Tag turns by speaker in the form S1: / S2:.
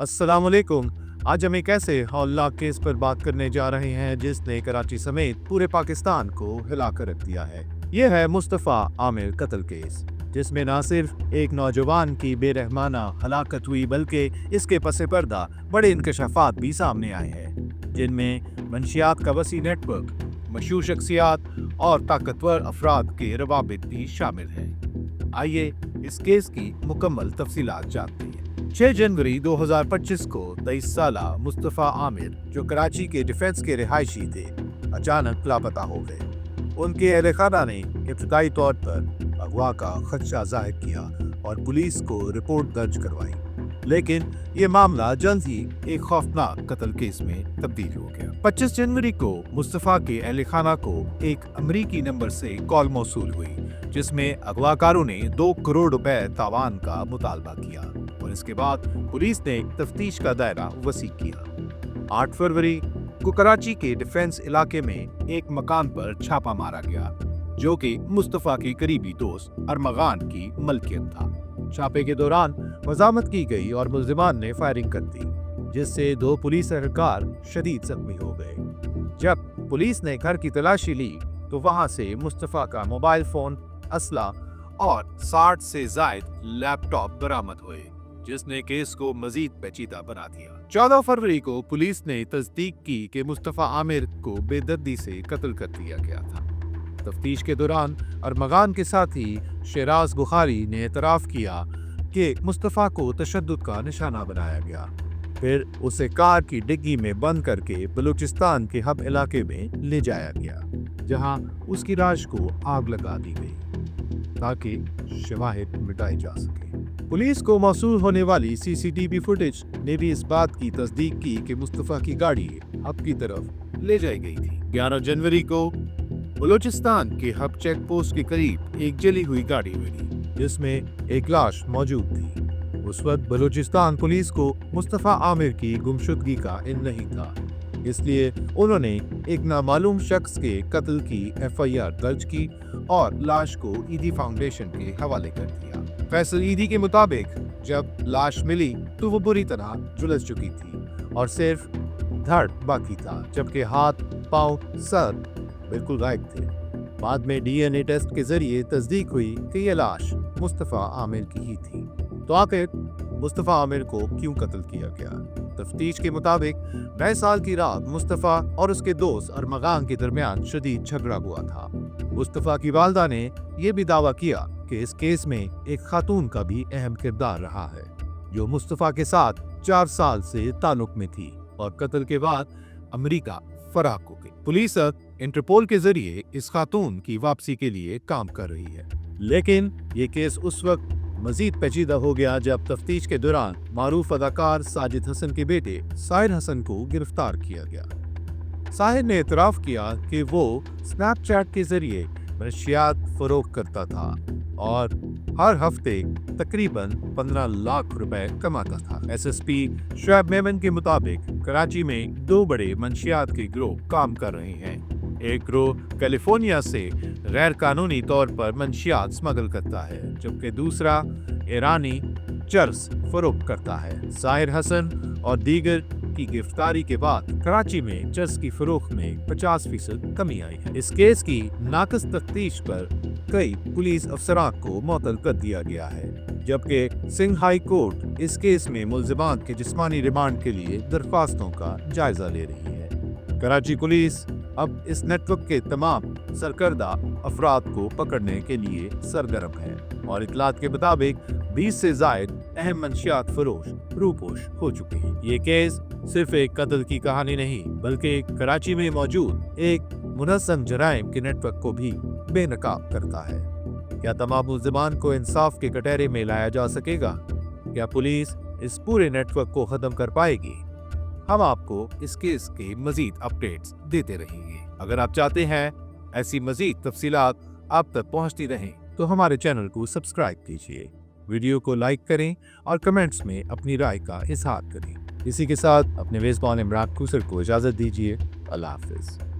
S1: अस्सलाम वालेकुम। आज हम एक ऐसे हौलनाक केस पर बात करने जा रहे हैं जिसने कराची समेत पूरे पाकिस्तान को हिला कर रख दिया है। यह है मुस्तफ़ा आमिर कत्ल केस, जिसमें न सिर्फ एक नौजवान की बेरहमाना हलाकत हुई बल्कि इसके पसे पर्दा बड़े इंकशाफात भी सामने आए हैं, जिनमें मंशियात का वसी नेटवर्क, मशहूर शख्सियात और ताकतवर अफराद के रवाबित भी शामिल हैं। आइए इस केस की मुकम्मल तफसीलात जानते हैं। 6 जनवरी 2025 को 23 साला मुस्तफ़ा आमिर, जो कराची के डिफेंस के रिहायशी थे, अचानक लापता हो गए। उनके अहल खाना ने इब्तदाई तौर पर अगवा का खदशा जाहिर किया और पुलिस को रिपोर्ट दर्ज करवाई, लेकिन ये मामला जल्द ही एक खौफनाक कत्ल केस में तब्दील हो गया। 25 जनवरी को मुस्तफ़ा के अहल खाना को एक अमरीकी नंबर से कॉल मौसूल हुई, जिसमें अगवाकारों ने 2 करोड़ रुपए तावान का मुतालबा किया और इसके बाद पुलिस ने तफ्तीश का दायरा वसी किया। 8 फरवरी को कराची के डिफेंस इलाके में एक मकान पर छापा मारा गया, जो कि मुस्तफ़ा के करीबी दोस्त अरमगान की मलकियत था। छापे के दौरान मज़ामत की गई और मुल्जिमान ने फायरिंग कर दी, जिससे 2 पुलिस एहलकार शदीद जख्मी हो गए। जब पुलिस ने घर की तलाशी ली तो वहां से मुस्तफ़ा का मोबाइल फोन, असला और 60 से जायद लैपटॉप बरामद हुए, जिसने केस को मजीद पेचीदा बना दिया। 14 फरवरी को पुलिस ने तस्दीक की कि मुस्तफ़ा आमिर को बेदर्दी से कत्ल कर दिया गया था। तफ्तीश के दौरान अरमगान के साथी शेराज बुखारी ने एतराफ़ किया कि मुस्तफ़ा को तशद्दुद का निशाना बनाया गया। फिर उसे कार की डिग्गी में बंद करके बलूचिस्तान के हब इलाके में ले जाया गया, जहां उसकी लाश को आग लगा दी गई ताकि शवाहिद मिटाए जा सके। पुलिस को मौसूल होने वाली सीसीटीवी फुटेज ने भी इस बात की तस्दीक की कि मुस्तफ़ा की गाड़ी हब की तरफ ले जाई गई थी। 11 जनवरी को बलूचिस्तान के हब चेक पोस्ट के करीब एक जली हुई गाड़ी मिली, जिसमें एक लाश मौजूद थी। उस वक्त बलूचिस्तान पुलिस को मुस्तफ़ा आमिर की गुमशुदगी का इल्म नहीं था, इसलिए उन्होंने एक नामालूम शख्स के कत्ल की FIR दर्ज की और लाश को ईदी फाउंडेशन के हवाले कर दिया। फैसल ईदी के मुताबिक जब लाश मिली तो वो बुरी तरह झुलस चुकी थी और सिर्फ धड़ बाकी था, जबकि हाथ, पाँव, सर बिल्कुल गायब थे। बाद में DNA टेस्ट के जरिए तस्दीक हुई कि यह लाश मुस्तफ़ा आमिर की ही थी। तो आखिर मुस्तफ़ा आमिर को क्यों कत्ल किया गया? तफ्तीश के मुताबिक नए साल की रात मुस्तफ़ा और उसके दोस्त अरमगान के दरमियान शदीद झगड़ा हुआ था। मुस्तफ़ा की वालदा ने यह भी दावा किया कि इस केस में एक खातून का भी अहम किरदार रहा है, जो मुस्तफ़ा के साथ 4 साल से ताल्लुक में थी और कत्ल के बाद अमेरिका फरार हो गई। पुलिस इंटरपोल के जरिए इस खातून की वापसी के लिए काम कर रही है, लेकिन ये केस उस वक्त मजीद पेचीदा हो गया जब तफ्तीश के दौरान मारूफ अदाकार साजिद हसन के बेटे साहिर हसन को गिरफ्तार किया गया। साहिर ने एतराफ़ किया कि वो स्नैपचैट के जरिए मनशियात फरोख्त करता था और हर हफ्ते तकरीबन 15 लाख रुपए कमाता था। SSP शुएब मेमन के मुताबिक कराची में 2 बड़े मनशियात के गिरोह काम कर रहे हैं। एक गिरोह कैलिफोर्निया से गैर कानूनी तौर पर मनशियात स्मगल करता है, जबकि दूसरा ईरानी चर्स फरोख्त करता है। साहिर हसन और दीगर की गिरफ्तारी के बाद कराची में चर्स की फरोख्त में 50% कमी आई है। इस केस की नाकस तफ्तीश पर कई पुलिस अफसरान को मुअत्तल कर दिया गया है, जबकि सिंध हाई कोर्ट इस केस में मुल्जिमान के जिस्मानी रिमांड के लिए दरख्वास्तों का जायजा ले रही है। कराची पुलिस अब इस नेटवर्क के तमाम सरकर्दा अफराद को पकड़ने के लिए सरगर्म है और इतलात के मुताबिक 20 से जायद अहम मंशियात फरोश रूपोश हो चुके हैं। ये केस सिर्फ एक कत्ल की कहानी नहीं, बल्कि कराची में मौजूद एक मुनज़्ज़म जराइम के नेटवर्क को भी बेनकाब करता है। क्या तमाम मुल्ज़िमान को इंसाफ के कटहरे में लाया जा सकेगा? क्या पुलिस इस पूरे नेटवर्क को खत्म कर पाएगी? हम आपको इस केस के मजीद अपडेट्स देते रहेंगे। अगर आप चाहते हैं ऐसी मजीद तफसीलात आप तक पहुंचती रहें तो हमारे चैनल को सब्सक्राइब कीजिए, वीडियो को लाइक करें और कमेंट्स में अपनी राय का इजहार करें। इसी के साथ अपने मेज़बान इमरान खुसर को इजाज़त दीजिए। अल्लाह हाफ़िज़।